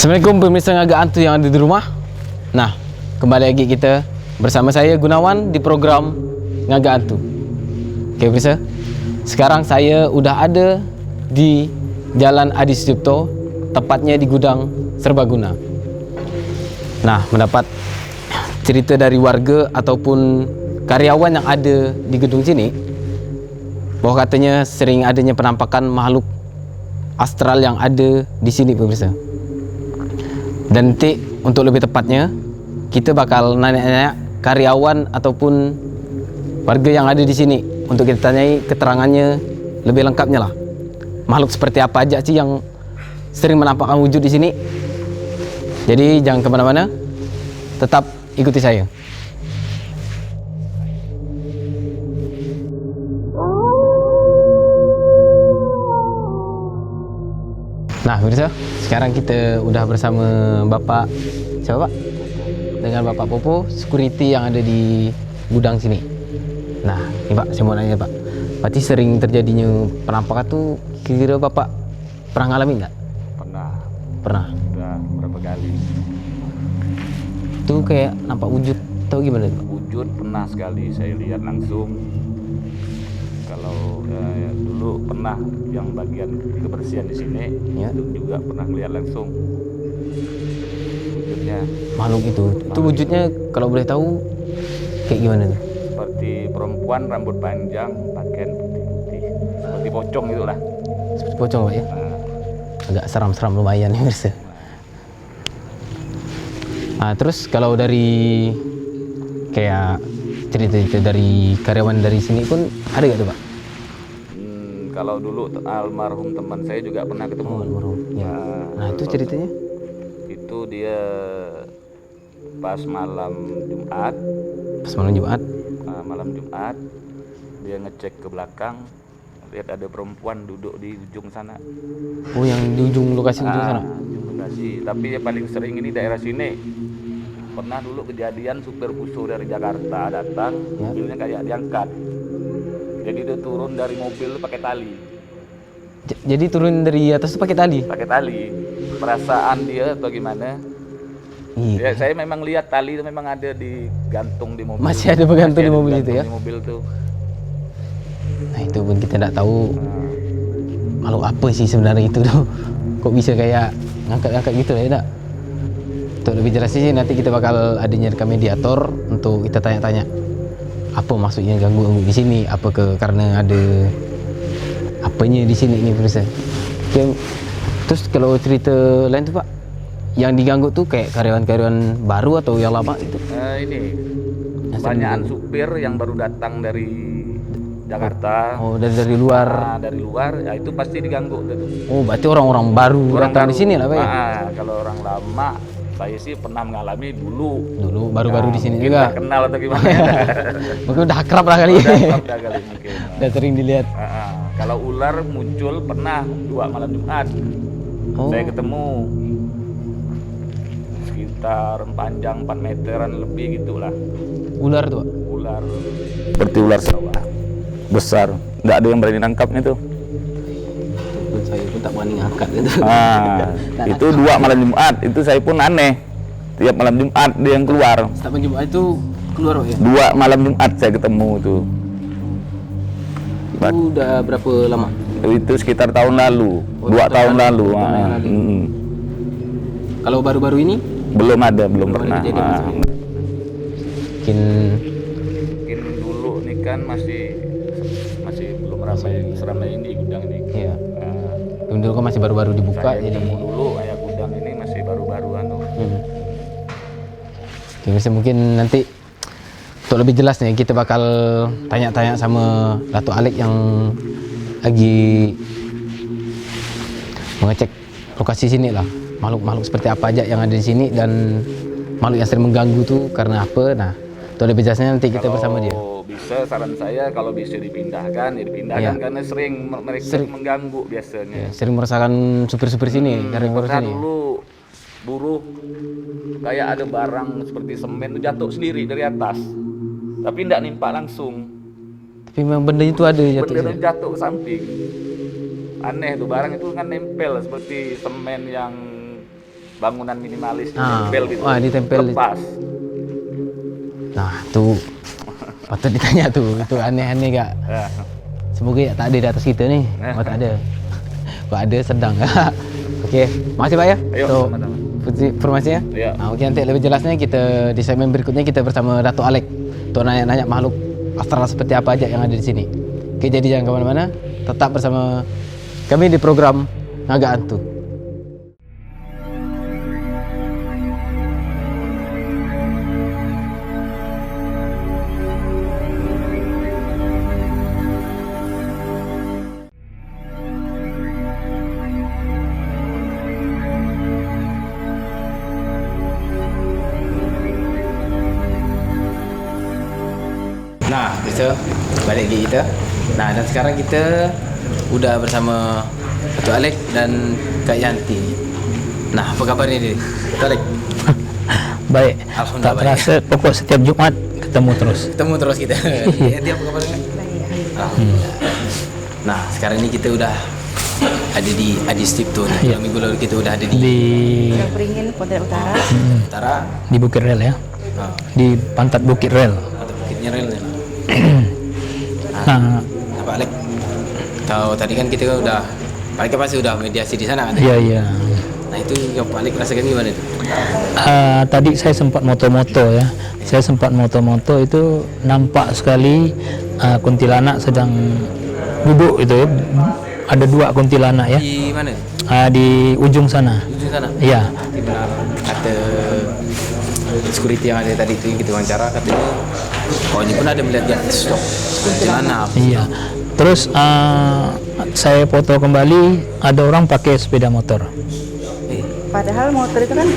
Assalamualaikum pemirsa Ngagak Hantu yang ada di rumah. Nah, kembali lagi kita bersama saya Gunawan di program Ngagak Hantu. Oke pemirsa, sekarang saya udah ada di Jalan Adi Sucipto, tepatnya di gudang Serbaguna. Nah, mendapat cerita dari warga ataupun karyawan yang ada di gedung sini bahwa katanya sering adanya penampakan makhluk astral yang ada di sini pemirsa. Dan nanti untuk lebih tepatnya kita bakal nanya-nanya karyawan ataupun warga yang ada di sini untuk kita tanyai keterangannya lebih lengkapnya lah. Makhluk seperti apa aja sih yang sering menampakkan wujud di sini. Jadi jangan kemana-mana, tetap ikuti saya. Nah, pemirsa, sekarang kita udah bersama Bapak siapa Pak? Dengan Bapak Popo, security yang ada di gudang sini. Nah, ini Pak, saya mau nanya Pak. Berarti sering terjadinya penampakan tuh kira-kira Bapak pernah ngalamin nggak? Pernah. Pernah. Udah berapa kali. Tuh kayak nampak wujud atau gimana Pak? Wujud pernah sekali saya lihat langsung. Kalau dulu pernah yang bagian kebersihan di sini, Ya. itu juga pernah lihat langsung wujudnya. Makhluk itu wujudnya kalau boleh tahu kayak gimana tuh? Seperti perempuan rambut panjang, pakaian putih-putih, seperti pocong itulah. Seperti pocong Pak ya? Nah, Agak seram-seram lumayan ya pemirsa. Nah, terus kalau dari kayak cerita-cerita dari karyawan dari sini pun ada gak tuh Pak? kalau dulu almarhum teman saya juga pernah ketemu. Oh, almarhum. Ya. Nah, itu ceritanya? Itu dia pas malam Jumat. Pas malam Jumat? Malam Jumat dia ngecek ke belakang, lihat ada perempuan duduk di ujung sana. Oh, yang di ujung lokasi ujung sana? Ujung lokasi. Tapi yang paling sering ini daerah sini. Pernah dulu kejadian supir Fuso dari Jakarta datang, Ya. mobilnya kayak diangkat. Jadi dia turun dari mobil pakai tali. Jadi turun dari atas tuh pakai tali? Pakai tali. Perasaan dia atau gimana? Iya. Ya, saya memang lihat tali itu memang ada digantung di mobil. Masih ada bergantung di mobil itu ya? Di mobil tuh. Nah, itu pun kita tidak tahu makhluk apa sih sebenarnya itu tuh. Kok bisa kayak ngangkat-ngangkat gitu ya, tak? Untuk lebih jelasnya sih nanti kita bakal adanya rekam mediator untuk kita tanya-tanya apa maksudnya ganggu-ganggu di sini, apa karena ada apanya di sini ini pemirsa. Oke. Terus kalau cerita lain tuh Pak, yang diganggu tuh kayak karyawan-karyawan baru atau yang lama itu? Ini banyakan supir yang baru datang dari Jakarta. Oh, dari luar. Dari luar, ya itu pasti diganggu. Oh, berarti orang-orang baru datang di sini lah Pak ya? Kalau orang lama, saya sih pernah mengalami dulu. Baru-baru di sini juga. Kita kenal atau gimana? Mungkin udah akrab lah kali. Udah kali mungkin. Udah sering dilihat. Kalau ular muncul pernah 2 malam Jumat. Oh. Saya ketemu sekitar panjang 4 meteran lebih gitulah. Ular tuh Pak? Ular seperti ular sawah besar, nggak ada yang berani nangkapnya tuh. Saya pun tak berani ngangkat gitu. Itu 2 malam Jumat, itu saya pun aneh. Tiap malam Jumat dia yang keluar. Setiap Jumat itu keluar Pak ya? 2 malam Jumat saya ketemu tuh. Itu udah berapa lama? Itu sekitar tahun lalu, 2 tahun lalu. Kalau baru-baru ini? Belum pernah. Mungkin Dulu nih kan masih belum ramai seramai ini gudang ini. iya. Dulu kan masih baru-baru dibuka Saya jadi. ketemu dulu kayak gudang ini masih baru-baruan tuh. Oke, bisa mungkin nanti untuk lebih jelas nih kita bakal tanya-tanya sama Datuk Alex yang lagi mengecek lokasi sini lah. Makhluk-makhluk seperti apa aja yang ada di sini dan makhluk yang sering mengganggu tuh karena apa. Nah, untuk lebih jelasnya nanti kita bersama dia. Bisa, saran saya kalau bisa dipindahkan ya dipindahkan karena mereka mengganggu biasanya. Ya, sering merasakan supir-supir sini, karyawan sini. Dulu buruh kayak ada barang seperti semen itu jatuh sendiri dari atas, tapi tidak nimpa langsung. Tapi memang benda itu ada jatuh. Benda itu jatuh ke samping. Aneh tuh, barang itu kan nempel seperti semen yang bangunan minimalis Ah, tempel gitu. wah, ditempel. Lepas. Nah, tuh patut ditanya tuh, itu aneh-aneh gak? Ya. Semoga ya tak ada di atas kita nih. Oh, tak ada. Kalau ada sedang. Okey, makasih Pak ya Ayo, untuk sama-sama. informasinya. Ya. Nah, okey, nanti lebih jelasnya kita di segmen berikutnya kita bersama Datuk Alek untuk nanya-nanya makhluk astral seperti apa aja yang ada di sini. Okey, jadi jangan kemana-mana, tetap bersama kami di program Ngagak Hantu. Nah, bisa balik lagi kita. Nah, dan sekarang kita udah bersama Datuk Alek dan Kak Yanti. Nah, apa kabarnya dia? Datuk Alek? Baik, Alhamdulillah tak baik. terasa pokok setiap Jumaat ketemu terus. Ketemu terus kita. Yanti apa kabarnya? Alhamdulillah. Nah, sekarang ini kita udah ada di Adi Stipto nih. Iya. Minggu lalu kita udah ada di Di Beringin Pontianak Utara. Utara. di Bukit Rel ya, Nah, di pantat Bukit Rel. atau Bukitnya Rel nih. Nah, Apa Alek? Tahu tadi kan kita udah Alek kan pasti udah mediasi di sana kan? iya iya. Nah, itu yang Pak Alek rasakan gimana itu? Tadi saya sempat moto-moto ya. Saya sempat moto-moto itu nampak sekali kuntilanak sedang duduk itu ya. Ada 2 kuntilanak ya. Di mana? Di ujung sana. Di sana. Iya. Di benar kata security yang ada tadi itu yang kita wawancara katanya ini pun ada melihat di atas kuntilanak. Iya. Terus saya foto kembali ada orang pakai sepeda motor. Padahal motor itu kan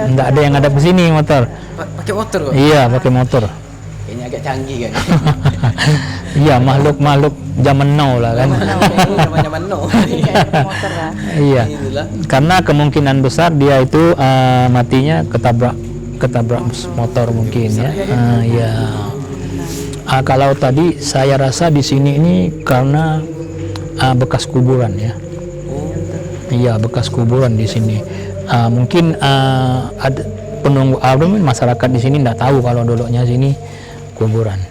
Enggak ada yang ngadap ke sini motor. Pakai motor kok? Iya, pakai motor. Kayaknya agak canggih kan. Iya, makhluk-makhluk zaman now lah kan. Zaman-zaman no. motor lah. Iya. Itulah. Karena kemungkinan besar dia itu matinya ketabrak motor mungkin ya. Iya. Kalau tadi saya rasa di sini ini karena bekas kuburan ya. Iya, bekas kuburan di sini. Mungkin ada penunggu masyarakat di sini tidak tahu kalau dulunya sini kuburan.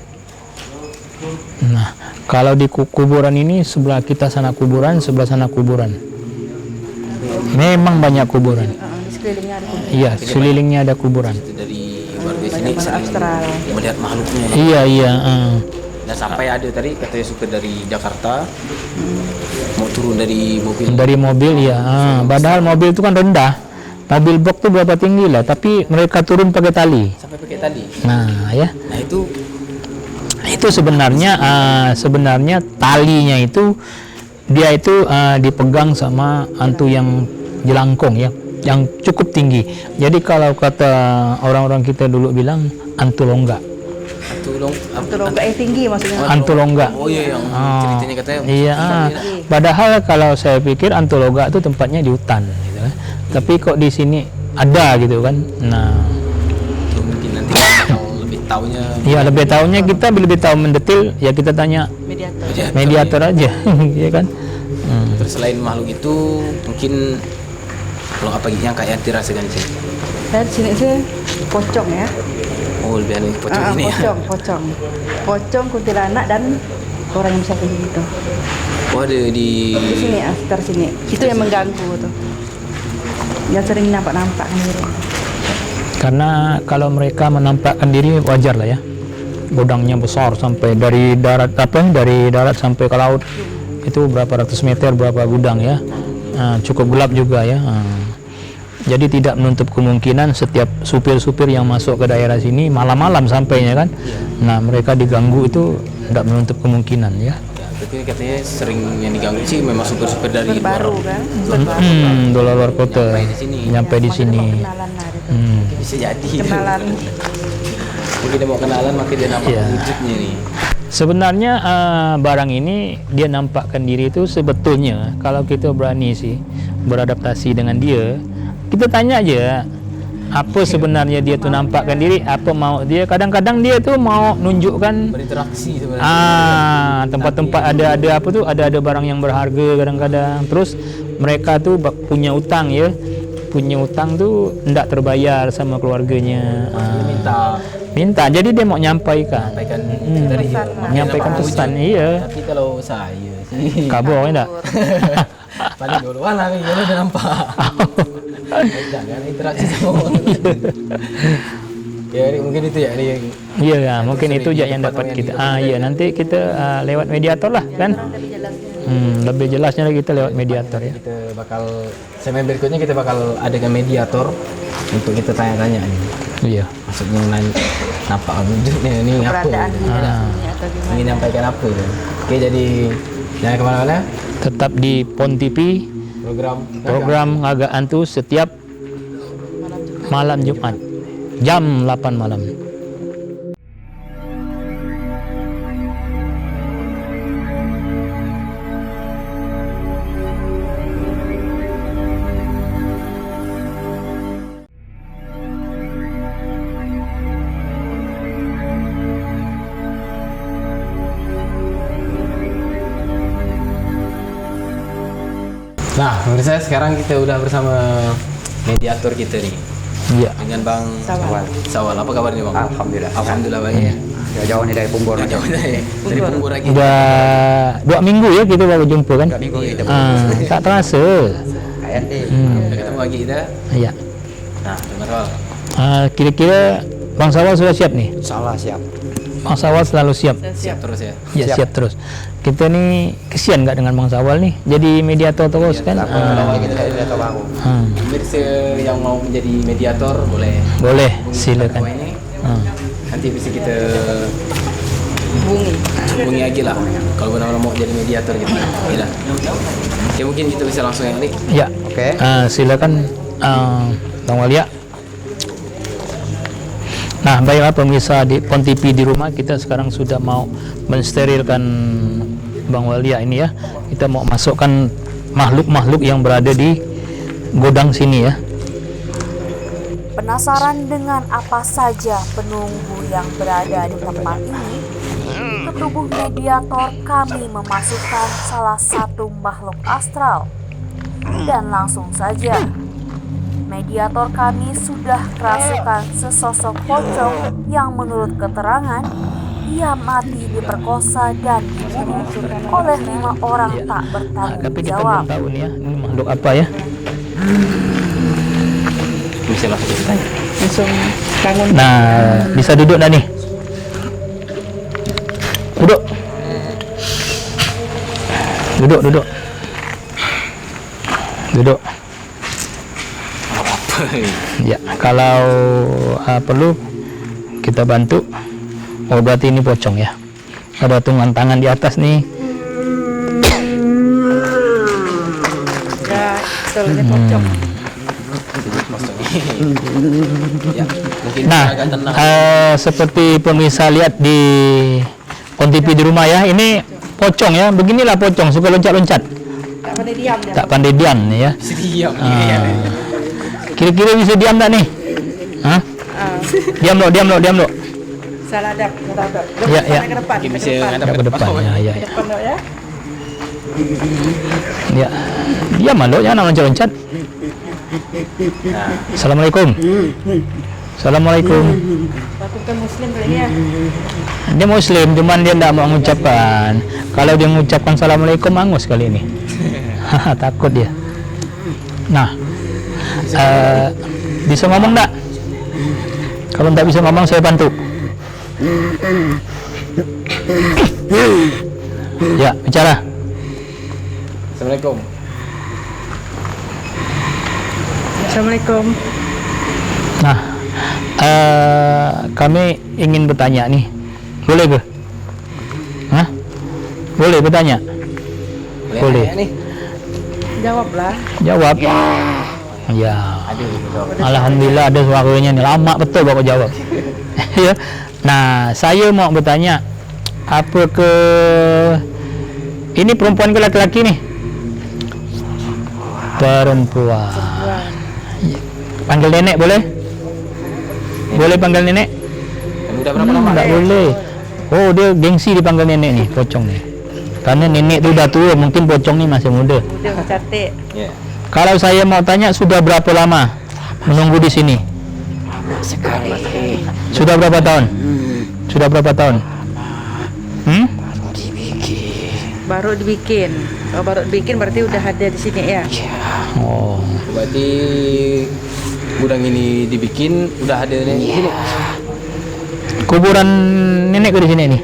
Nah, kalau di kuburan ini sebelah kita sana kuburan, sebelah sana kuburan. Memang banyak kuburan. Di sekelilingnya ada kuburan. Iya, sekelilingnya ada kuburan. Itu dari warga sini Banyak sering astral. melihat makhluknya. Iya, iya. Dan sampai ada tadi katanya suka dari Jakarta mau turun dari mobil. Dari mobil ya. Padahal mobil itu kan rendah. Mobil box tuh berapa tinggi lah, tapi mereka turun pakai tali. Sampai pakai tali. Nah, ya. Nah, itu Sebenarnya talinya itu dia itu dipegang sama hantu yang jelangkung ya, yang cukup tinggi. Jadi kalau kata orang-orang kita dulu bilang hantu longga. Itu lomba yang tinggi maksudnya. Hantu longga. Oh iya, yang ceritanya katanya. Iya. Padahal kalau saya pikir hantu longga itu tempatnya di hutan gitu kan. Tapi kok di sini ada gitu kan. Nah, Itu mungkin nanti kalau lebih tahunya. ya lebih tahunya kita lebih tahu mendetil ya kita tanya Mediator. mediator aja, ya kan. Terus selain makhluk itu mungkin kalau apa yang kayak Yanti rasakan sih? Dan sini sih pocong ya. Oh, lebih aneh pocong ini ya. Pocong, kuntilanak dan orang yang bisa kayak gitu. Oh, ada di Di sini sekitar sini. Itu yang mengganggu tuh. Yang sering nampak-nampak gitu. Karena kalau mereka menampakkan diri wajar lah ya. Gudangnya besar sampai dari darat sampai ke laut. Itu berapa ratus meter, berapa gudang ya. Cukup gelap juga ya. Jadi tidak menutup kemungkinan setiap supir-supir yang masuk ke daerah sini malam-malam sampainya kan. Nah, mereka diganggu itu tidak menutup kemungkinan ya. Tapi katanya sering yang diganggu sih memang supir-supir dari Baru kan. Luar kota nyampe di sini. Kenalan lah gitu. Bisa jadi. Kenalan. Mungkin dia mau kenalan maka dia nampak Iya. wujudnya nih. Sebenarnya barang ini dia nampakkan diri itu sebetulnya kalau kita berani sih beradaptasi dengan dia, kita tanya aja apa sebenarnya dia tuh nampakkan diri, apa mau dia. Kadang-kadang dia tuh mau nunjukkan Berinteraksi sebenarnya. tempat-tempat ada apa tuh ada barang yang berharga kadang-kadang. Terus mereka tuh punya utang ya, punya utang tuh tidak terbayar sama keluarganya. Minta. Jadi dia mau nyampaikan dari menyampaikan pesan. Iya. Tapi kalau saya sih Kabur enggak? paling duluan lah kalau udah nampak. Jangan interaksi sama orang. Ya mungkin itu ya yang Iya ya, mungkin itu aja yang dapat kita. Iya nanti kita lewat mediator lah kan. Lebih jelasnya lagi kita lewat mediator ya. kita bakal segmen berikutnya kita bakal adakan mediator untuk kita tanya-tanya nih. Iya. Maksudnya nampak wujudnya ini apa? Keberadaan Gitu. atau gimana? Ingin nyampaikan apa gitu. Oke, jadi jangan kemana-mana. Tetap di PON TV program Ngagak Antu setiap malam Jumat jam 8 malam. Nah, menurut saya sekarang kita udah bersama mediator kita nih. Iya. Dengan Bang Sawal. Sawal. Apa kabarnya Bang? Alhamdulillah baik ya. Jauh nih dari Punggol. Jauh dari Punggol lagi. Udah 2 minggu ya kita baru jumpa kan. 2 minggu kita Tak terasa. KNT. Udah ketemu lagi kita. Iya. Nah, Bang Sawal. Kira-kira Bang Sawal sudah siap nih? Salah siap. Bang Sawal selalu siap. Siap terus ya. Ya siap terus. Kita nih kesian nggak dengan Bang Sawal nih jadi mediator terus kan? Awal kita dari Dato Baru. Pemirsa yang mau menjadi mediator boleh Boleh, hubungi silakan. bawah ini. Nanti bisa kita Hubungi. hubungi lagi lah kalau benar-benar mau jadi mediator gitu. Oke dah. Oke, mungkin kita bisa langsung yang ini. Ya. Oke. Silakan Bang Walia. Nah, baiklah pemirsa di PON TV di rumah, kita sekarang sudah mau mensterilkan Bang Walia ini ya. Kita mau masukkan makhluk-makhluk yang berada di gudang sini ya. Penasaran dengan apa saja penunggu yang berada di tempat ini? Ke tubuh mediator kami memasukkan salah satu makhluk astral. Dan langsung saja, mediator kami sudah kerasukan sesosok pocong yang menurut keterangan ia mati diperkosa dan dibunuh oleh 5 orang tak Tapi bertanggung kita jawab. belum tahu nih ya, ini makhluk apa ya. Bisa langsung kita tanya. Langsung bangun. Nah, bisa duduk dah nih. Duduk. Duduk. Ya, kalau perlu kita bantu. Oh, berarti ini pocong ya. Ada tungan tangan di atas nih. Ya, soalnya pocong. Ya, mungkin Nah, agak tenang. seperti pemirsa lihat di PON TV di rumah ya, ini pocong ya. Beginilah pocong, suka loncat-loncat. Tak pandai diam dia. Tak pandai diam nih ya. Diam. Kira-kira bisa diam tak nih? Hah? Diam lo. Salah adab. Ya, ya. Ke depan. Mungkin Ke bisa depan. ngadap Ya, ke depan ya. Ke depan dok ya. Ya. Diam lo, jangan loncat-loncat. Assalamualaikum. Bukan muslim kali ya. Dia muslim, cuman dia tidak mau mengucapkan. Kalau dia mengucapkan assalamualaikum, angus kali ini. Takut dia. Nah, bisa ngomong tak? Kalau tidak bisa ngomong, saya bantu. Ya, bicara. Assalamualaikum. Assalamualaikum. Nah, kami ingin bertanya nih, boleh ke? Hah? Boleh bertanya? Boleh. Nih. Jawablah. Jawab. Ya. Alhamdulillah ada suaranya nih. Lama betul bapak jawab. Ya. Nah, saya mau bertanya, apa ke ini perempuan ke laki-laki nih? Perempuan. Panggil nenek boleh? Boleh panggil nenek? Udah berapa lama? Enggak boleh. Oh, dia gengsi dipanggil nenek nih, pocong nih. Karena nenek tuh udah tua, mungkin pocong nih masih muda. Udah cantik. Ya. Kalau saya mau tanya, sudah berapa lama menunggu di sini? Sekali. Sudah berapa tahun? Sudah berapa tahun? Baru dibikin. Kalau baru dibikin berarti udah ada di sini ya. Oh, Berarti gudang ini dibikin udah ada di sini. kuburan nenek ke di sini nih.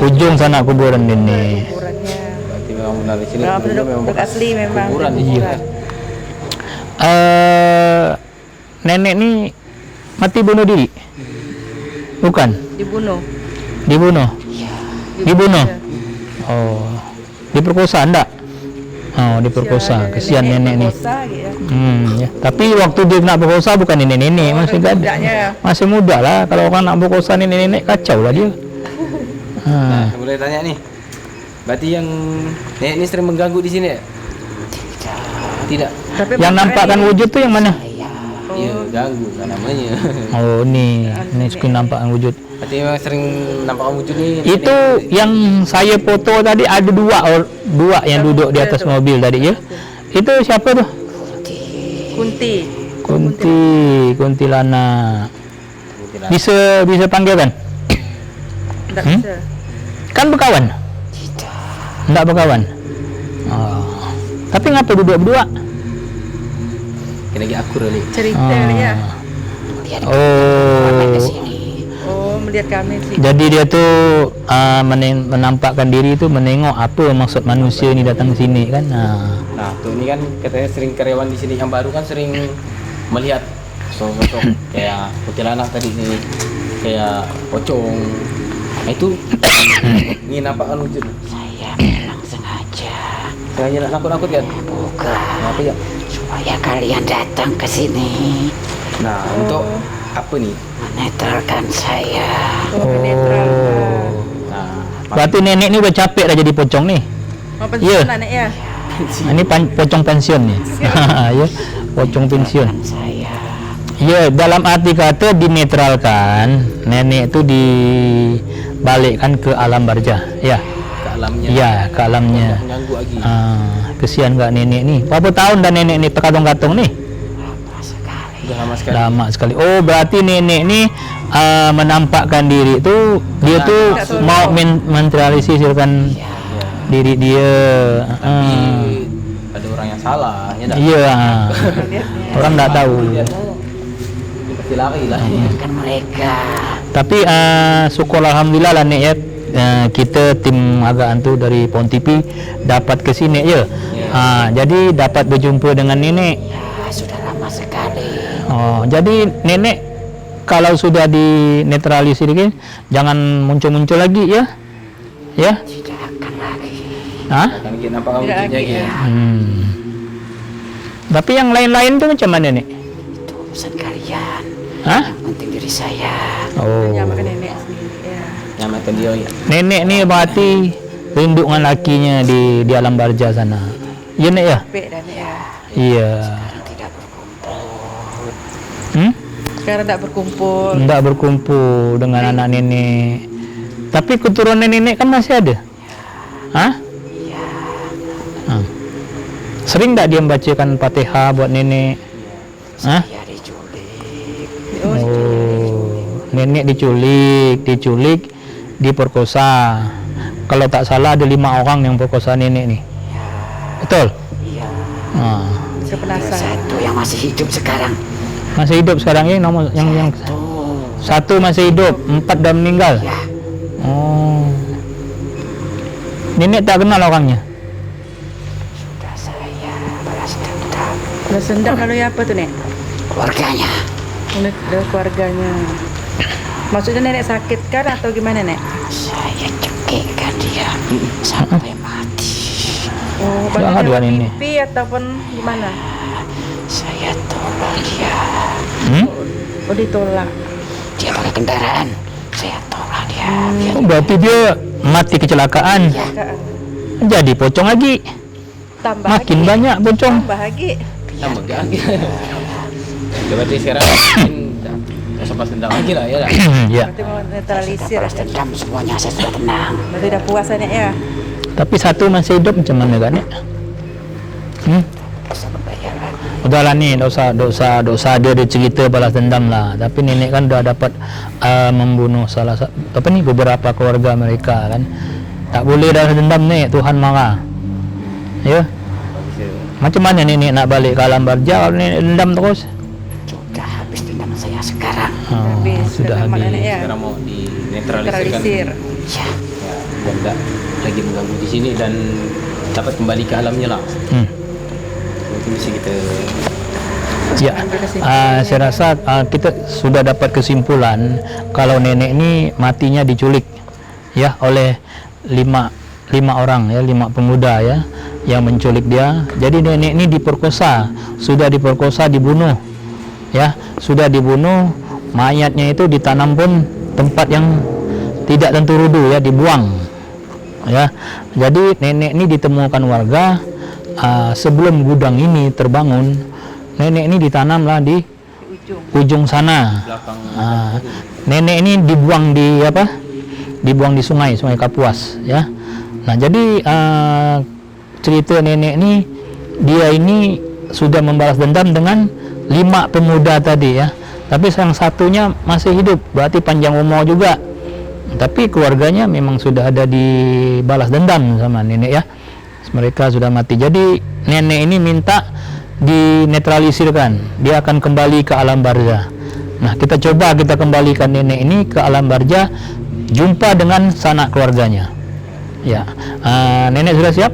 Ujung sana kuburan nenek. Kuburannya. Berarti memang benar di sini. Memang Dulu penduduk asli memang. kuburan di sini. Kuburan. Nenek nih mati bunuh diri? Bukan? Dibunuh. Dibunuh? Dibunuh? Ya. Oh, diperkosa enggak? Oh, diperkosa. Kesian nenek nih. Perkosa, gitu ya. Ya. Tapi waktu dia nak berkosa bukan nenek-nenek, masih gadis. mudanya. Masih muda lah. Kalau orang nak berkosa nenek-nenek kacau lah dia. Nah, boleh tanya nih. Berarti yang nenek ini sering mengganggu di sini ya? Tidak. Tapi Yang nampakkan ini- wujud tuh yang mana? Iya, ganggu kan namanya. Oh, ini screen nampakkan wujud. Berarti memang sering nampakkan wujud nih. Itu yang saya foto tadi ada dua yang duduk di atas mobil tadi ya. Itu siapa tuh? Kunti. Kuntilanak. Bisa panggil kan? Enggak bisa. Kan berkawan? Tidak berkawan. Oh. Tapi ngapa duduk berdua? Kena lagi akur kali. Cerita ya. Oh. Oh, melihat kami sih. Jadi dia tuh menampakkan diri itu menengok apa maksud manusia ini datang ke sini kan. Nah, tuh ini kan katanya sering karyawan di sini yang baru kan sering melihat sosok kayak kuntilanak tadi nih, kayak pocong. Nah, itu ingin nampakkan wujud. Saya memang sengaja. Sengaja nak nakut-nakut kan? Bukan. Kenapa ya? Supaya kalian datang ke sini Nah, untuk apa nih? menetralkan saya. Oh, netral. Nah, Berarti nenek ini udah capek dah jadi pocong nih. Oh, Iya. pensiun anak ya. Ini pocong pensiun nih. Ya, pocong pensiun. Saya. Ya, dalam arti kata dinetralkan, nenek itu dibalikkan ke alam barzah. Ya. ke alamnya. Iya, ke alamnya. Mengganggu lagi. Kesian nggak nenek nih? Berapa tahun dah nenek nih terkatung-katung nih? Udah lama sekali. Lama sekali. Oh, berarti nenek nih menampakkan diri itu dia Nah, tuh tidak mau menetralisirkan diri dia. Tapi ada orang yang salah, ya tak? Iya. Orang nggak tahu. Dia pasti lari lah. Kan mereka. Tapi syukur alhamdulillah lah nek ya. Kita tim Agak Hantu dari Pon TV dapat ke sini ya. Jadi dapat berjumpa dengan nenek. Ya, sudah lama sekali. Oh, jadi nenek kalau sudah dinetralisir kan jangan muncul-muncul lagi ya. Ya. Tidak akan lagi. Hah? Akan kita nampakkan Tidak wujudnya lagi, gitu. ya. Tapi yang lain-lain tuh macam mana nek? Itu urusan kalian. Hah? Yang penting diri saya. Oh. Hanya makan nenek sendiri. Ya. Nyamakan dia ya. Nenek nih berarti rindu dengan lakinya di alam barzah sana. Iya nek ya? Pek dan ya. Iya. Tidak berkumpul. Sekarang tidak berkumpul. Tidak berkumpul dengan anak nenek. Tapi keturunan nenek kan masih ada? Hah? Iya. Sering tak dia membacakan Fatihah buat nenek? Hah? Dia diculik. Oh, nenek diculik, diperkosa. Kalau tak salah ada 5 orang yang perkosa nenek nih. Betul? Iya. Saya penasaran. Satu yang masih hidup sekarang. Masih hidup sekarang ini nomor yang satu masih hidup, 4 dah meninggal. Ya. Oh. Nenek tak kenal orangnya. Sudah saya balas dendam. Balas dendam lalu apa tuh nek? Keluarganya. Dari keluarganya. Maksudnya nenek sakit kan atau gimana nek? Saya cekikkan dia sampai mati. Oh, Jangan dua lewat nenek. mimpi ataupun gimana? Saya tolong dia. Oh, ditolak. Dia pakai kendaraan. Saya tolong dia. Oh, berarti dia mati kecelakaan. Jadi pocong lagi. Tambah Makin lagi. banyak pocong. Tambah lagi. Sama kan? Berarti sekarang mungkin sempat dendam lagi lah ya. Tak? Ya. Berarti mau Sudah netralisir. balas dendam semuanya. Saya sudah tenang. Berarti udah puas nek ya. Tapi satu masih hidup macam mana kan? Nek? udahlah nih, dosa dia cerita balas dendam lah. Tapi nenek kan udah dapat membunuh beberapa keluarga mereka kan. Tak boleh balas dendam nih, Tuhan marah. Ya. Macam mana nenek nak balik ke alam barja kalau nenek dendam terus? Sudah habis dendam saya sekarang. Sudah habis. Sekarang mau dinetralisir. Ya. Dan tidak lagi mengganggu di sini dan dapat kembali ke alamnya lah. Mungkin bisa kita Ya, saya rasa kita sudah dapat kesimpulan kalau nenek ini matinya diculik ya oleh lima orang ya, 5 pemuda ya yang menculik dia. Jadi nenek ini diperkosa, sudah diperkosa, dibunuh ya, sudah dibunuh, mayatnya itu ditanam pun tempat yang tidak tentu rudu ya, dibuang ya. Jadi nenek ini ditemukan warga sebelum gudang ini terbangun. Nenek ini ditanamlah di ujung sana. Nenek ini dibuang di dibuang di sungai Kapuas ya. Nah, jadi cerita nenek ini, dia ini sudah membalas dendam dengan 5 pemuda tadi ya. Tapi yang satunya masih hidup, berarti panjang umur juga. Tapi keluarganya memang sudah ada dibalas dendam sama nenek ya. Mereka sudah mati. Jadi nenek ini minta dinetralisirkan, dia akan kembali ke alam barza. Nah, kita kembalikan nenek ini ke alam barza, jumpa dengan sanak keluarganya ya. Nenek sudah siap?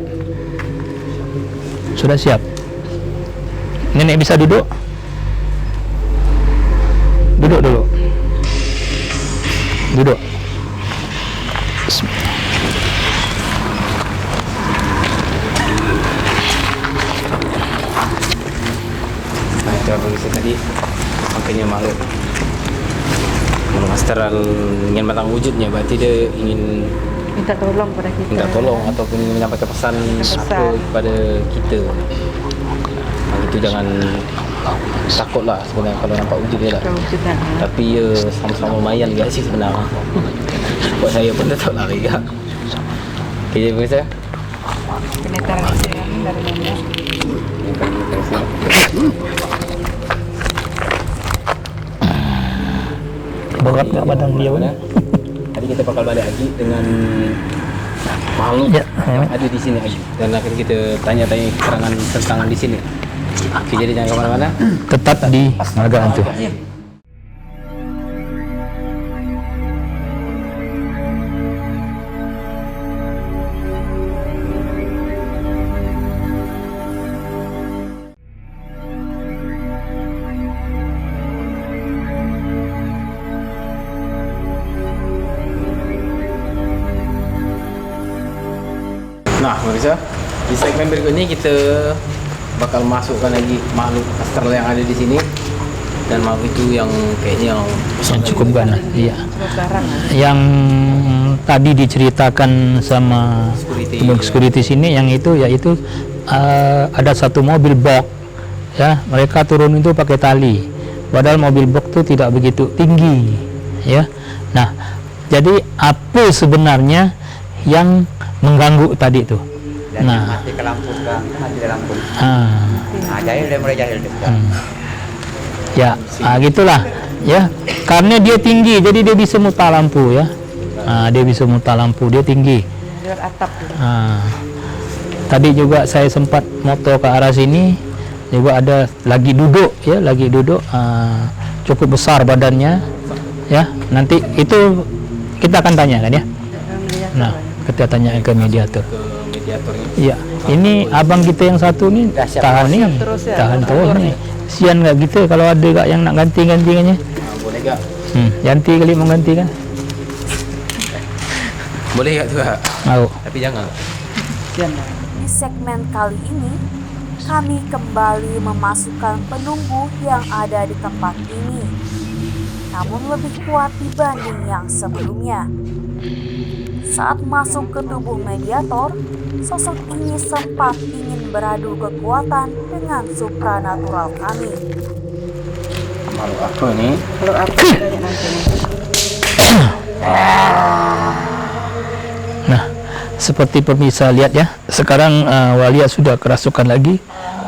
Sudah siap. Nenek bisa duduk? Duduk dulu. Duduk. Apa bisa tadi makanya makhluk astral ingin matang wujudnya, berarti dia ingin Minta tolong pada kita. minta tolong ataupun ingin menyampaikan pesan apa kepada kita. Nah, itu jangan takutlah sebenarnya kalau nampak wujud dia lah. Tapi ya sama-sama lumayan juga sih sebenarnya. Buat saya pun tetap lari juga. Okey, pemirsa. Penetralisir dari nenek. Berat nggak badan beliau ini? Tadi kita bakal balik lagi dengan makhluk Ya, yang ada di sini lagi, dan akan kita tanya-tanya keterangan tentang di sini. Oke, jadi jangan kemana-mana. Tetap di Marga Hantu. Nah, pemirsa, di segmen berikut ini kita bakal masukkan lagi makhluk astral yang ada di sini, dan makhluk itu yang kayaknya Yang cukup ganas. Iya. Yang tadi diceritakan sama security sini, yang itu yaitu ada satu mobil box ya, mereka turun itu pakai tali, padahal mobil box itu tidak begitu tinggi ya. Nah, jadi apa sebenarnya yang mengganggu tadi itu? Nah, Mati ke lampu sekarang, mati ke lampu. Jahil dia mulai jahil dia sekarang. Ya, gitulah ya. Karena dia tinggi, jadi dia bisa mutar lampu ya. Dia bisa mutar lampu, dia tinggi. Lewat atap. Tadi juga saya sempat moto ke arah sini, juga ada lagi duduk ya, cukup besar badannya ya. Nanti itu kita akan tanyakan ya. Nah, kita tanya ke mediator. Iya, ini abang kita yang satu nih tahan nih, tahan terus nih. Sian nggak gitu kalau ada gak yang nak ganti-gantikannya? boleh gak? Ganti kali menggantikan. Boleh gak tuh? Mau. Tapi jangan. Di segmen kali ini, kami kembali memasukkan penunggu yang ada di tempat ini, namun lebih kuat dibanding yang sebelumnya. Saat masuk ke tubuh mediator, sosok ini sempat ingin beradu kekuatan dengan supranatural kami. Makhluk apa ini? Kalau apa tanya nanti nih. Nah, seperti pemirsa lihat ya, sekarang Walia sudah kerasukan lagi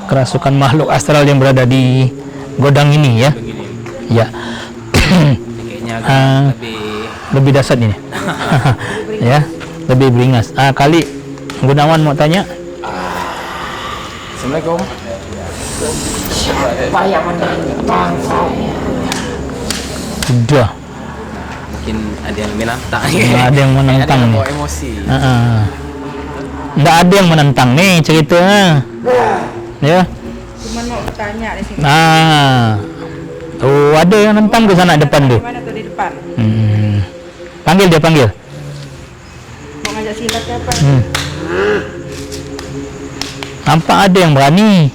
kerasukan makhluk astral yang berada di godang ini ya. Ya. Kayaknya agak Lebih dahsyat ini. Ya, lebih beringas. Kali Gunawan mau tanya. Assalamualaikum. Siapa yang menentang saya? Sudah. Mungkin ada yang menantang. Ada yang menentang. Ada yang bawa emosi. Nggak ada yang menentang nih ceritanya. Ya. Cuma mau bertanya di sini. Oh, ada yang nentang ke sana depan tuh. Mana tuh di depan? Panggil dia, panggil. Mau ngajak silat siapa? Nampak ada yang berani.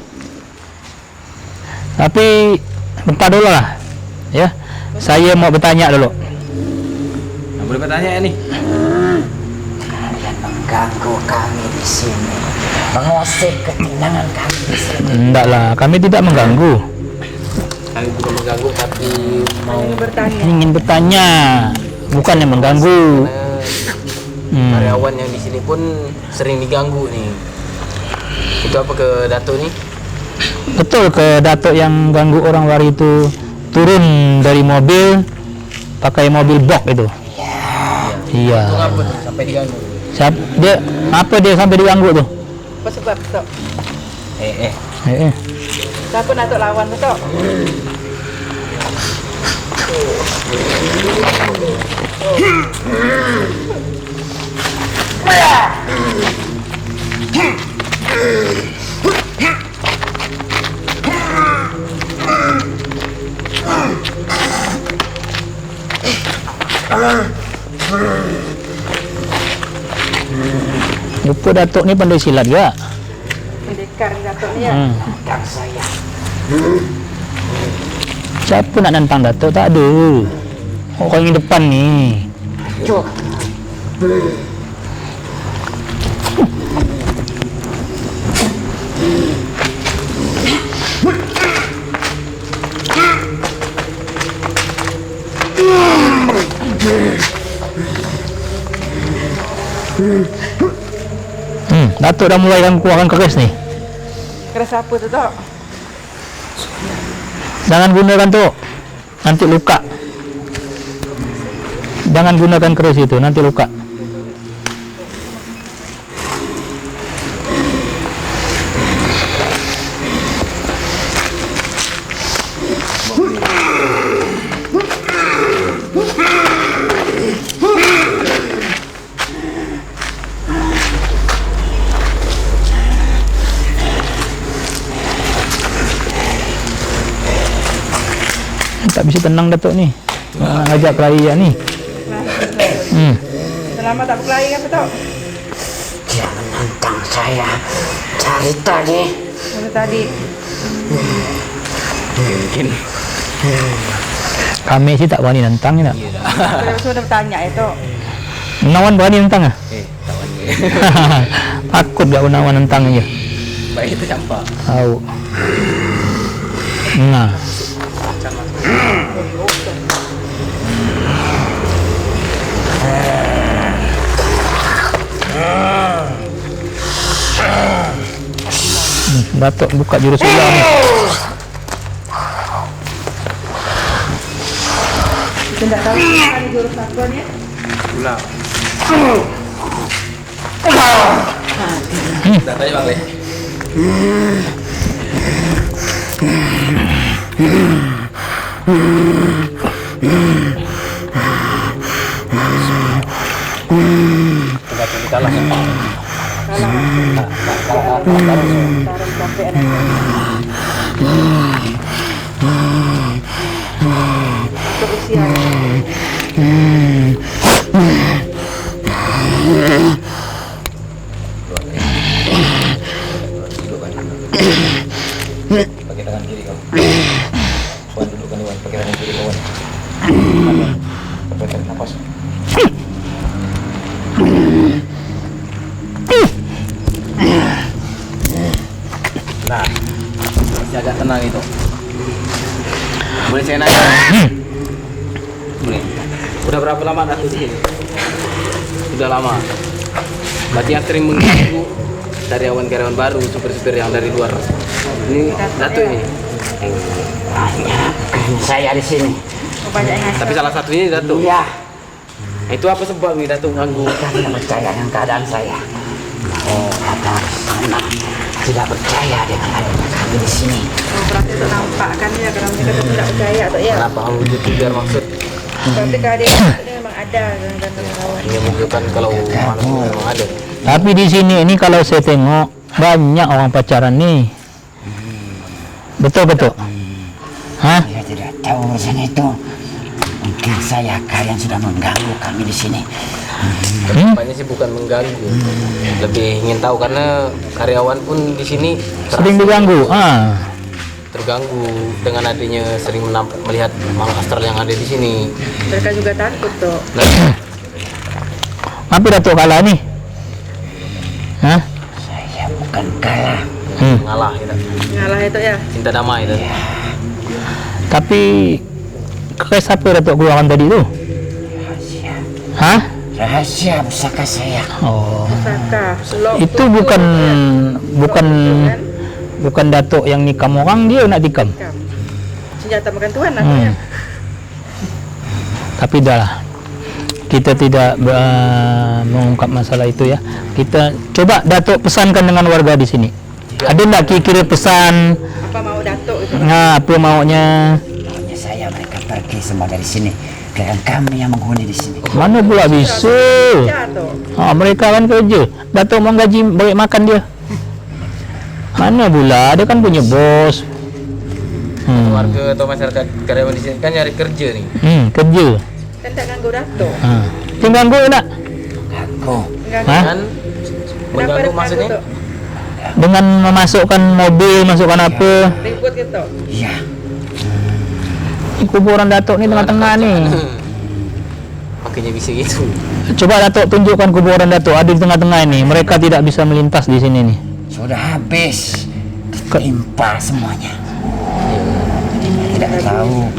Tapi bentar dulu lah. Ya. Saya mau bertanya dulu. Boleh bertanya ya nih? Kalian mengganggu kami di sini, mengusik ketenangan kami di sini. Enggak lah, kami tidak mengganggu. Kami bukan mengganggu tapi mau Ingin bertanya, bukan yang mengganggu. karyawan yang di sini pun sering diganggu nih. Itu apa ke Dato nih? Betul, ke Datuk yang ganggu orang luar itu turun dari mobil pakai mobil box itu. Iya. Itu ngapa tuh sampai diganggu? Apa dia sampai diganggu tuh? Apa sebab tuh? Siapa nak tok lawan tu tok? Lupa Datuk ni pandai silat juga. Pendekar Datuk ni ya. Tentang saya. Siapa nak nantang Datuk? Tak ada. Orang yang depan ni. Cuk. Datuk dah mulai keluarkan keris ni. Keras apa tu tok? Jangan gunakan tu. Nanti luka. Jangan gunakan keris itu, nanti luka. Tak bisa tenang Datuk ni. Ngajak perayaan ni. Selama tak berkelahi apa tok? Dia menentang saya dari tadi. Dari tadi. Mungkin Kami sih tak berani nantang ni tak. Sudah bertanya itu. Gunawan berani nantang ah? tak boleh. Takut gak Gunawan nantang aja. Baik itu campak. Tahu. Nah. Datuk buka jurus ular ni. Kita tak tahu ada jurus apa ni. Ulang. Dah tanya bang. Kita kalah. Pakai tangan kiri kau. Wan dudukkan Wan, pakai tangan kiri kau Wan. Tarik nafas. Nah, masih agak tenang itu. Boleh saya nanya? Boleh. Udah berapa lama Datuk di sini? Sudah lama. Berarti yang sering mengganggu karyawan-karyawan baru, supir-supir yang dari luar. Ini Datuk ini. Banyak bukan saya di sini. Banyak yang Tapi salah satunya Datuk. Iya. Itu apa sebab nih Datuk ganggu? Mereka tidak percaya dengan keadaan saya. Oh, kata sana tidak percaya dengan adanya kami di sini. berarti itu nampak kan ya, karena mereka tuh tidak percaya tuh ya. Kenapa kamu wujud biar maksud Berarti keadaan itu memang ada dan kawan. ini menunjukkan kalau manusia memang ada. Tapi di sini ini kalau saya tengok banyak orang pacaran nih. Betul betul. Hah? Saya tidak tahu urusan itu. Mungkin kalian sudah mengganggu kami di sini. Kedepannya sih bukan mengganggu, lebih ingin tahu karena karyawan pun di sini Sering diganggu. terganggu dengan adanya sering melihat makhluk astral yang ada di sini. Mereka juga takut tuh. Apa Datuk kalah nih? Hah? Saya bukan kalah. Ngalah kita. Ngalah itu ya. Cinta damai itu. Tapi kayak siapa Datuk keluaran tadi tu? Rahasia. Hah? Rahasia pusaka saya. Oh. Saka, selok. Itu bukan Datuk yang nikam orang, dia nak tikam. Senjata makan tuan namanya. Tapi dah lah, kita tidak mengungkap masalah itu ya. Kita coba Datuk pesankan dengan warga di sini. Ada tak kira-kira pesan? Apa mau Datuk itu? Apa maunya? Maunya saya mereka pergi semua dari sini. Karena kami yang menghuni di sini. Mana pula bisa? Ya tuh. Mereka kan kerja. Datuk mau gaji bagi makan dia. Mana pula? Dia kan punya bos. Warga atau masyarakat karyawan di sini kan nyari kerja nih. Kerja. Kan tak ganggu Datuk. Dia ganggu nak? Ganggu. Hah? Kan mengganggu maksudnya? Tuh? Dengan memasukkan mobil, masukkan apa? Ribut gitu. Iya. Ini kuburan Datuk ni tengah-tengah ni. Makanya bisa gitu. Coba Datuk tunjukkan kuburan Datuk ada di tengah-tengah ini. Mereka tidak bisa melintas di sini nih. Sudah habis. Timpa semuanya. Tidak tahu.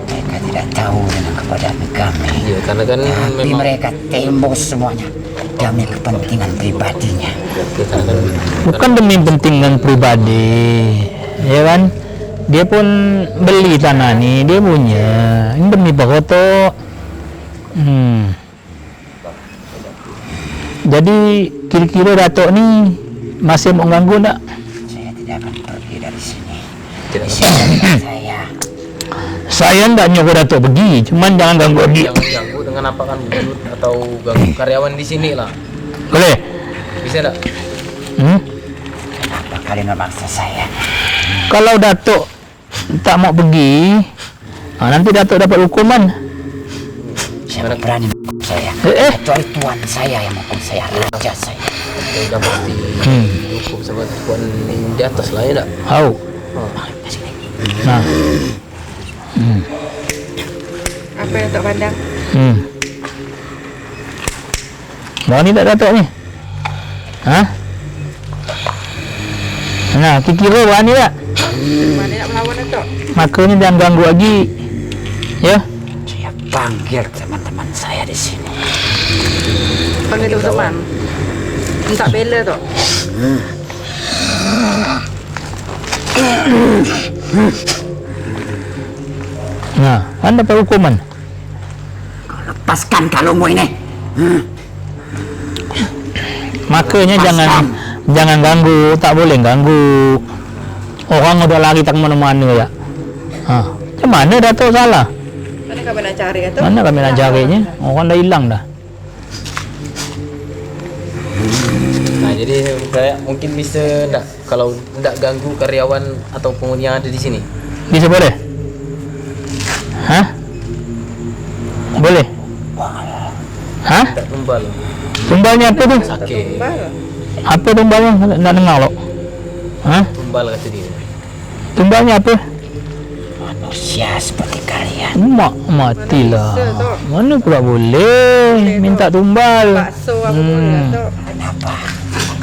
Mereka tidak tahu dengan keberadaan kami. Iya, karena kan Tapi memang mereka tembus semuanya demi kepentingan pribadinya. Bukan demi kepentingan pribadi, ya kan? Dia pun beli tanah ni, dia punya. Ini demi Pakoto. Jadi kira-kira Datuk ni masih mau ganggu tak? Saya tidak akan pergi dari sini. tidak Di sini saya. Saya tak nyuruh Datuk pergi, cuman jangan ganggu dia. jangan ganggu dengan apa kan wujud atau ganggu karyawan di sini lah. Boleh? Bisa tak? Kenapa kalian memaksa saya? Kalau Datuk tak mau pergi, nanti Datuk dapat hukuman. Siapa berani menghukum saya? Kecuali tuan saya yang menghukum saya, raja saya. Ya udah pasti hukum sama tuan di atas lah ya tak? Tahu. Nah. Apa yang Datuk pandang? Berani tak Datuk ni? Hah? Nah, kira berani tak? Mana nak melawan Datuk? Makanya jangan ganggu lagi. Ya? Saya panggil teman-teman saya di sini. Panggil teman-teman. Minta bela tu. Nah, anda dapat hukuman. Lepaskan kalungmu ini. Makanya jangan ganggu, tak boleh ganggu. Orang udah lari tak mana-mana ya. Macam mana Datuk salah? Mana kami nak cari Datuk? Mana kami nak carinya? Orang dah hilang dah. Nah jadi saya mungkin bisa tak kalau tidak ganggu karyawan atau penghuni yang ada di sini? Bisa boleh? Hah? Boleh? Hah? Tak tumbal. Tumbalnya apa tu? Sakit. Apa tumbalnya? Nak dengar lo? Hah? Tumbal kata dia. Tumbalnya apa? Manusia seperti kalian. Matilah. Mana bisa, Tok? Mana pula boleh minta tumbal? Bakso apa boleh Datuk? Kenapa?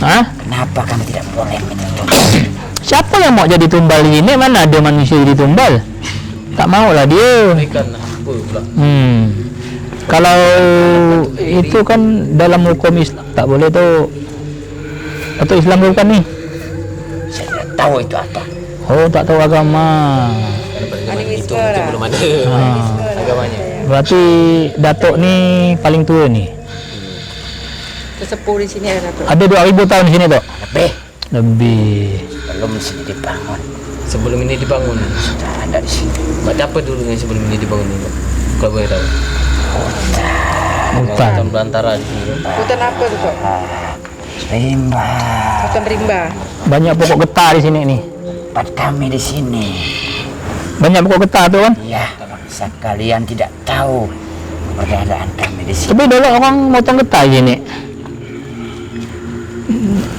Hah? Kenapa kami tidak boleh menyentuh? Siapa yang mau jadi tumbal ini? Mana ada manusia jadi tumbal? Tak mau lah dia. Ikan apa pula? Kalau itu kan dalam hukum Islam tak boleh tu. Atau Islam bukan ni? Saya tahu itu apa. Oh, tak tahu agama. Itu mungkin belum ada agamanya. Berarti Datuk ni paling tua ni. Sesepuh di sini ada Datuk. Ada 2000 tahun di sini, Tok? Lebih. Lebih. Belum sini dibangun. Sebelum ini dibangun. Sudah ada di sini. Macam apa dulu yang sebelum ini dibangun ini, Pak? Kalau boleh tahu. Hutan. Hutan belantara di sini. Hutan apa tuh, Tok? Rimba. Hutan rimba. Banyak pokok getah di sini nih. Tempat kami di sini. Banyak pokok getah tuh kan? Ya, kalian tidak tahu keberadaan kami di sini. Tapi dulu orang motong getah di sini.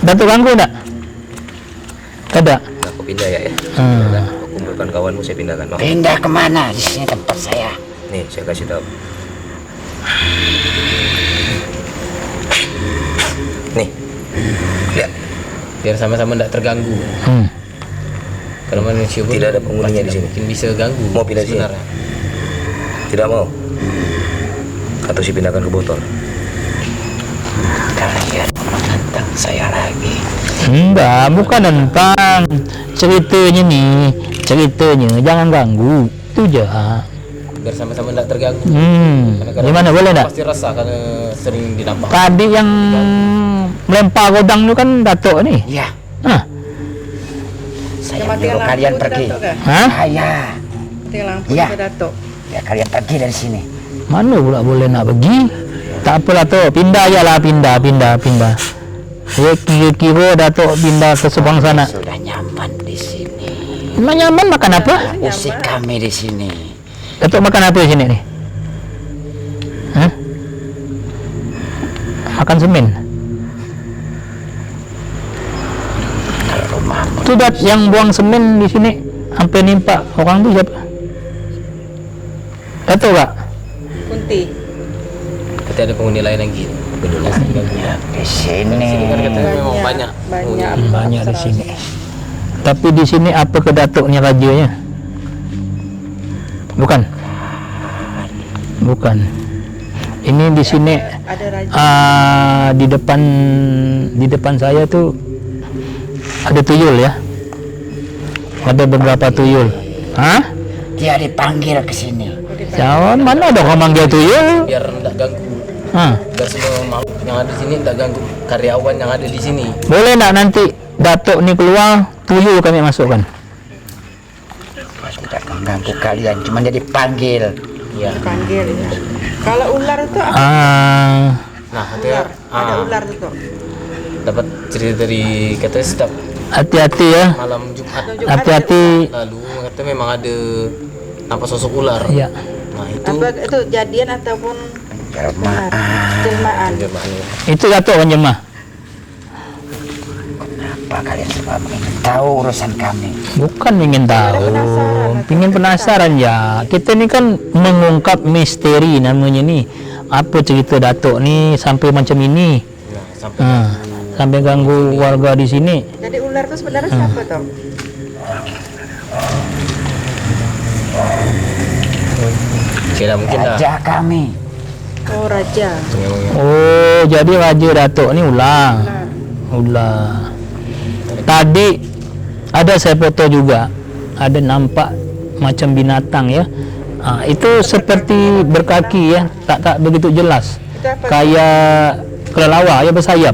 Datuk ganggu tak? Ada. Aku pindah ya. Hmm. Kumpulkan kawanmu, saya pindahkan. Pindah kemana? Di sini tempat saya. Nih, saya kasih tahu. Nih, lihat. Biar sama-sama tidak terganggu. Kalau manusia pun tidak ada penghuninya di sini. Mungkin bisa ganggu. Mau pindah sini? Tidak mau. Atau si pindahkan ke botol. Kalian menantang saya lagi. Enggak, bukan tentang ceritanya nih. Ceritanya jangan ganggu. Itu aja. Biar sama-sama tidak terganggu. Gimana, boleh tak? Pasti rasa karena sering dinampak. Tadi yang melempar godang itu kan Datuk nih. Iya. Hah? Saya menyuruh kalian pergi. Hah? Saya. Tinggal lampu Iya. ke Datuk. Ya kalian pergi dari sini. Mana pula boleh nak pergi? Tak apalah tu, pindah je lah, pindah. Ya, kira-kira Datuk pindah ke Subang sana. Sudah nyaman di sini. Memang nyaman makan apa? Usik kami di sini. Datuk makan apa di sini nih? Hah? Makan semen. Itu yang buang semen di sini sampai nimpa orang tu siapa? Datuk tak? Kunti. Nanti ada penghuni lain lagi. Ya, di sini. Kan katanya memang banyak. Banyak di sini. Tapi di sini apa ke Datuknya rajanya? Bukan. Ini di sini Ada raja. di depan saya tuh ada tuyul ya. Ada beberapa tuyul. Hah? Dia dipanggil ke sini. Jangan, mana ada orang manggil tuyul? Biar tidak ganggu. Hah? Biar semua makhluk yang ada di sini tidak ganggu karyawan yang ada di sini. Boleh nak nanti Datuk ni keluar, tuyul kami masukkan. Tidak mengganggu kalian, cuma dia dipanggil. Ya. Panggil ya. Kalau ular itu apa? Nah, katanya Ada ular itu. dapat cerita dari katanya setiap Hati-hati ya. malam Jumat Hati-hati. lalu katanya memang ada nampak sosok ular. Ya. Nah, itu Apa itu jadian ataupun jelmaan? jelmaannya. Itu Datuk kan jemaah. Apa kalian semua ingin tahu urusan kami? Bukan ingin tahu, ingin penasaran ya. Kita ni kan mengungkap misteri namanya ni. Apa cerita Datuk ni sampai macam ini? Nah, sampai Sampai ganggu warga di sini. Jadi ular itu sebenarnya siapa toh? kira mungkin dah. Raja kami. Oh raja. Oh, jadi Raja Datuk ni ular. Ular. Tadi ada saya foto juga. Ada nampak macam binatang ya. Itu seperti berkaki ya, tak begitu jelas. Itu apa? Kayak kelelawar ya, bersayap.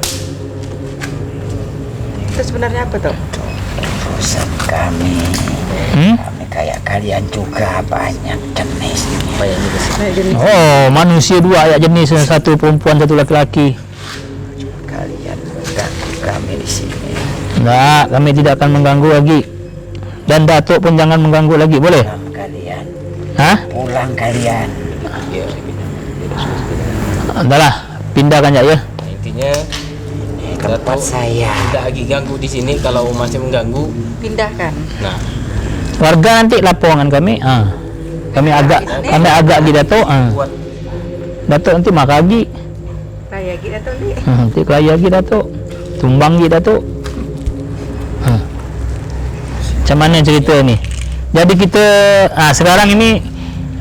Itu sebenarnya apa toh? Urusan kami. Kami kayak kalian juga banyak jenis. Banyak juga sih. Nah, jenis. Oh, manusia dua ya jenis, satu perempuan satu laki-laki. Kalian mengganggu kami di sini. Enggak, kami tidak akan mengganggu lagi. Dan Datuk pun jangan mengganggu lagi, boleh? Pulang kalian. Hah? Pulang kalian. Ya, Entahlah, pindahkan aja ya. nah, intinya Tempat saya. tidak lagi ganggu di sini. Kalau masih mengganggu, Pindahkan. nah Warga nanti laporan kami. Kami agak di Datuk. buat Datuk nanti makan lagi. Raya kita tuh nih. Nanti kelaya lagi Datuk. Tumbang lagi Datuk. Macam mana cerita ni? Jadi kita sekarang ini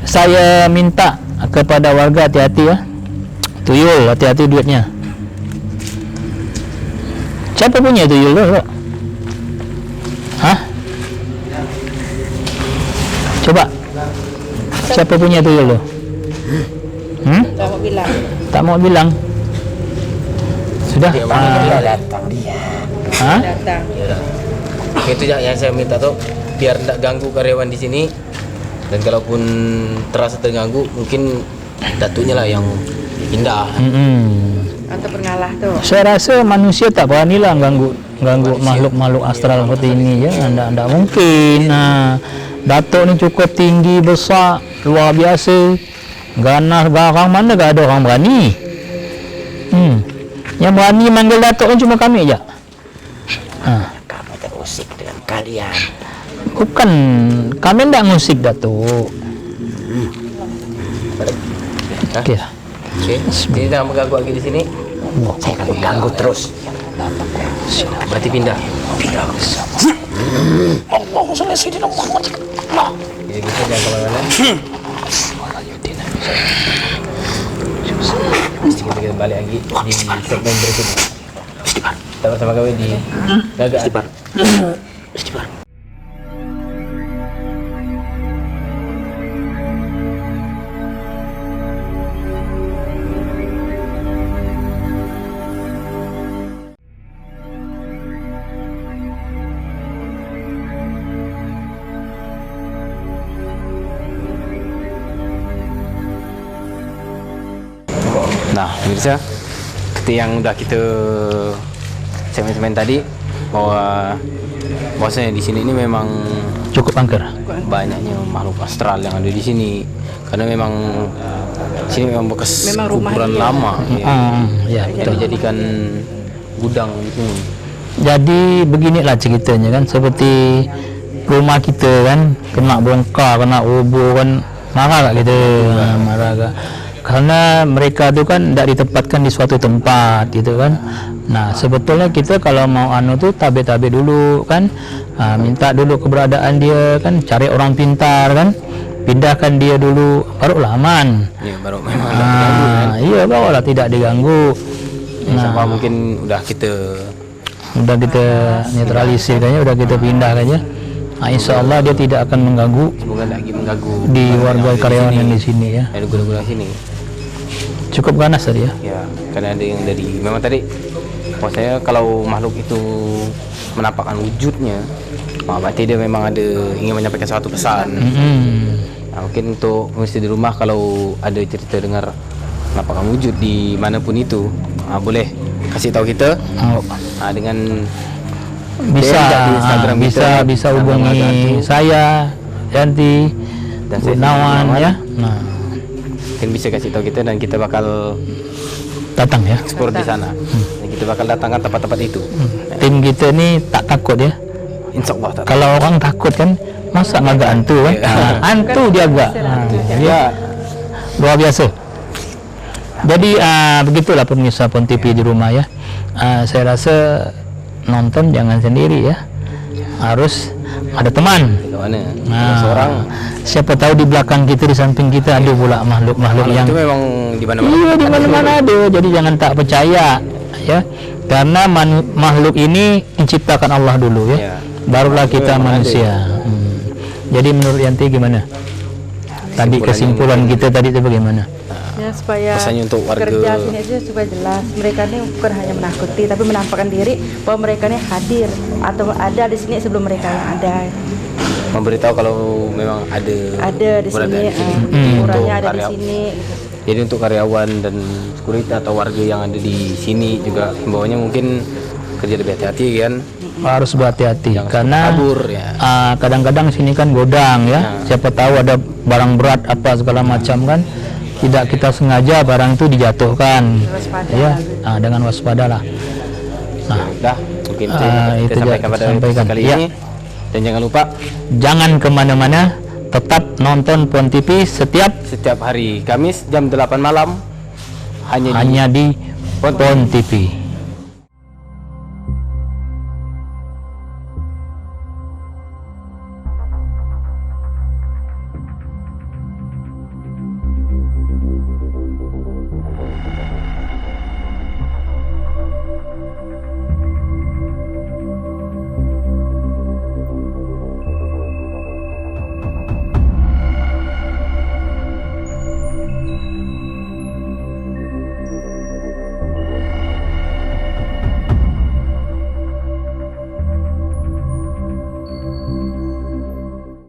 saya minta kepada warga hati-hati ya. Tuyul, hati-hati duitnya. Siapa punya tuyul tu? Hah? Coba. Siapa punya tuyul lo? Tak mau bilang. Tak mau bilang. Sudah. Dia datang dia. Hah? Datang. Itu yang saya minta tuh, biar tidak ganggu karyawan di sini. Dan kalaupun terasa terganggu, mungkin datuknya lah yang pindah. Atau pengalah tuh. Saya rasa manusia tak beranilah ganggu makhluk-makhluk astral seperti ini ya. Anda mungkin. Nah, datuk ni cukup tinggi, besar, luar biasa. Ganas garang, mana gak ada orang berani. Yang berani manggil datuk kan cuma kami aja. Kamu terusik dengan kalian. Bukan, kami tidak ngusik datuk. Okey. Okey, jadi jangan mengganggu lagi di sini. Saya akan mengganggu terus. Berarti pindah. Jadi kita jangan kemana-mana. Mesti kita balik lagi di segmen berikutnya. Kita bersama kami di Gaga Atu. Nah, pemirsa, seperti yang udah kita segmen tadi, bahwasanya di sini ini memang Cukup angker. banyaknya makhluk astral yang ada di sini, karena memang sini memang bekas Memang rumah kuburan dia. lama, Ya, betul. dijadikan gudang gitu. Jadi beginilah ceritanya kan, seperti rumah kita kan kena bongkar, kena roboh kan, marah tak kita? Marah tak? Karena mereka tu kan tidak ditempatkan di suatu tempat gitu kan. Nah, sebetulnya kita kalau mau tu tabik-tabik dulu kan, minta dulu keberadaan dia kan, cari orang pintar kan, pindahkan dia dulu, barulah aman. Ya, baru memang ada diganggu kan. Iya, barulah tidak diganggu. Sama mungkin udah kita Udah kita netralisir kayaknya, udah kita pindah kayaknya. Nah, insya Allah dia tidak akan mengganggu semoga tidak lagi mengganggu di warga karyawan yang di sini ya. ada gudang-gudang sini. Cukup ganas tadi ya. Ya, karena ada yang dari memang tadi saya kalau makhluk itu menampakkan wujudnya, berarti dia memang ada ingin menyampaikan suatu pesan. Nah, mungkin untuk pemirsa di rumah kalau ada cerita dengar penampakan wujud di manapun itu, boleh kasih tahu kita dengan Bisa di Instagram bisa hubungi saya, Yanti, dan saya Gunawan Gunawan. ya. Nah, mungkin bisa kasih tahu kita dan kita bakal datang ya. explore di sana. Dan kita bakal datangkan tempat-tempat itu. Tim kita ni tak takut ya. Insya Allah. Kalau orang takut kan, masa ngagak hantu kan? Hantu dia agak. Dia luar biasa. Jadi begitulah pemirsa Pon TV di rumah ya. Saya rasa nonton jangan sendiri ya, harus ada teman. Mana? Seorang siapa tahu di belakang kita, di samping kita ada pula makhluk-makhluk yang itu memang di mana-mana. iya di mana-mana ada. Jadi jangan tak percaya ya, karena makhluk ini menciptakan Allah dulu ya, Ya. barulah kita manusia. Jadi menurut Yanti gimana? Tadi kesimpulan kita tadi itu bagaimana? Ya, supaya Pesannya untuk warga- kerja sini aja supaya jelas mereka ini bukan hanya menakuti tapi menampakkan diri bahwa mereka ini hadir atau ada di sini sebelum mereka yang ada. Memberitahu kalau memang Ada di berada sini, di sini. umurnya Untuk ada di karyawan. sini gitu. Jadi untuk karyawan dan security atau warga yang ada di sini juga himbauannya mungkin kerja lebih hati-hati kan. Harus berhati-hati Jangan karena kabur, ya. kadang-kadang sini kan godang ya. Siapa tahu ada barang berat apa segala macam kan, tidak kita sengaja barang itu dijatuhkan ya. Dengan waspadalah. Nah, Dah, mungkin itu yang dapat itu kita sampaikan pada sampaikan. kali Ya. ini. Dan jangan lupa Jangan kemana-mana, tetap nonton Pon TV setiap setiap hari Kamis jam 8 malam hanya di hanya di Pon TV.